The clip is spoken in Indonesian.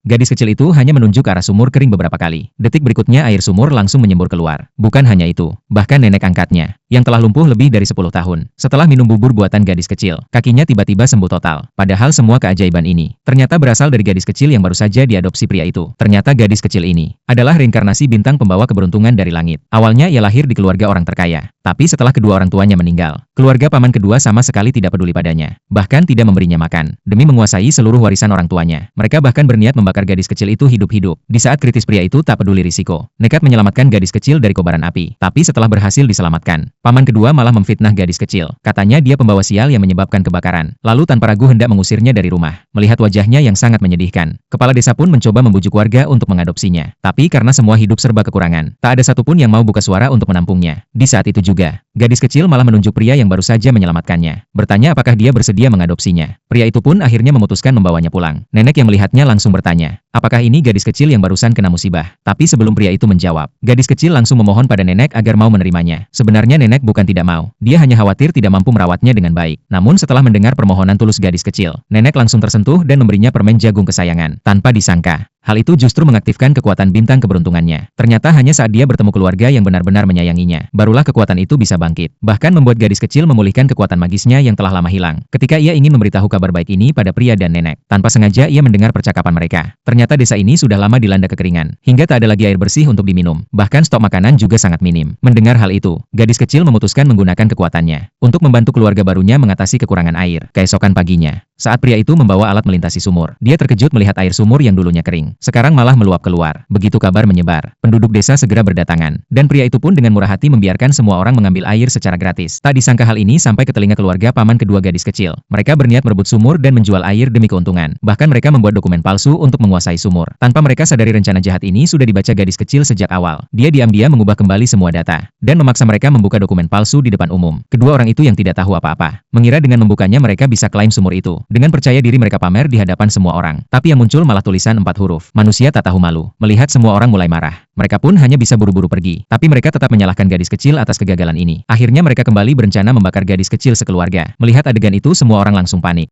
Gadis kecil itu hanya menunjuk ke arah sumur kering beberapa kali. Detik berikutnya air sumur langsung menyembur keluar. Bukan hanya itu, bahkan nenek angkatnya, yang telah lumpuh lebih dari 10 tahun, setelah minum bubur buatan gadis kecil, kakinya tiba-tiba sembuh total. Padahal semua keajaiban ini, ternyata berasal dari gadis kecil yang baru saja diadopsi pria itu. Ternyata gadis kecil ini, adalah reinkarnasi bintang pembawa keberuntungan dari langit. Awalnya ia lahir di keluarga orang terkaya. Tapi setelah kedua orang tuanya meninggal, keluarga paman kedua sama sekali tidak peduli padanya. Bahkan tidak memberinya makan. Demi menguasai seluruh warisan orang tuanya, mereka bahkan berniat membakar gadis kecil itu hidup-hidup. Di saat kritis pria itu tak peduli risiko, nekat menyelamatkan gadis kecil dari kobaran api. Tapi setelah berhasil diselamatkan, paman kedua malah memfitnah gadis kecil. Katanya dia pembawa sial yang menyebabkan kebakaran. Lalu tanpa ragu hendak mengusirnya dari rumah. Melihat wajahnya yang sangat menyedihkan, kepala desa pun mencoba membujuk warga untuk mengadopsinya. Tapi karena semua hidup serba kekurangan, tak ada satupun yang mau buka suara untuk menampungnya. Di saat itu juga, gadis kecil malah menunjuk pria yang baru saja menyelamatkannya. Bertanya apakah dia bersedia mengadopsinya. Pria itu pun akhirnya memutuskan membawanya pulang. Nenek yang melihatnya langsung bertanya, apakah ini gadis kecil yang barusan kena musibah? Tapi sebelum pria itu menjawab, gadis kecil langsung memohon pada nenek agar mau menerimanya. Sebenarnya nenek bukan tidak mau. Dia hanya khawatir tidak mampu merawatnya dengan baik. Namun setelah mendengar permohonan tulus gadis kecil, nenek langsung tersentuh dan memberinya permen jagung kesayangan. Tanpa disangka, hal itu justru mengaktifkan kekuatan bintang keberuntungannya. Ternyata hanya saat dia bertemu keluarga yang benar-benar menyayanginya, barulah kekuatan itu bisa bangkit. Bahkan membuat gadis kecil memulihkan kekuatan magisnya yang telah lama hilang. Ketika ia ingin memberitahu kabar baik ini pada pria dan nenek, tanpa sengaja ia mendengar percakapan mereka. Ternyata desa ini sudah lama dilanda kekeringan, hingga tak ada lagi air bersih untuk diminum. Bahkan stok makanan juga sangat minim. Mendengar hal itu, gadis kecil memutuskan menggunakan kekuatannya untuk membantu keluarga barunya mengatasi kekurangan air. Keesokan paginya, saat pria itu membawa alat melintasi sumur, dia terkejut melihat air sumur yang dulunya kering sekarang malah meluap keluar. Begitu kabar menyebar, penduduk desa segera berdatangan, dan pria itu pun dengan murah hati membiarkan semua orang mengambil air secara gratis. Tak disangka hal ini sampai ke telinga keluarga paman kedua gadis kecil. Mereka berniat merebut sumur dan menjual air demi keuntungan. Bahkan mereka membuat dokumen palsu untuk menguasai sumur. Tanpa mereka sadari rencana jahat ini sudah dibaca gadis kecil sejak awal. Dia diam-diam mengubah kembali semua data, dan memaksa mereka membuka dokumen palsu di depan umum. Kedua orang itu yang tidak tahu apa-apa, mengira dengan membukanya mereka bisa klaim sumur itu. Dengan percaya diri mereka pamer di hadapan semua orang. Tapi yang muncul malah tulisan 4 huruf. Manusia tak tahu malu. Melihat semua orang mulai marah, mereka pun hanya bisa buru-buru pergi. Tapi mereka tetap menyalahkan gadis kecil atas kegagalan ini. Akhirnya mereka kembali berencana membakar gadis kecil sekeluarga. Melihat adegan itu semua orang langsung panik.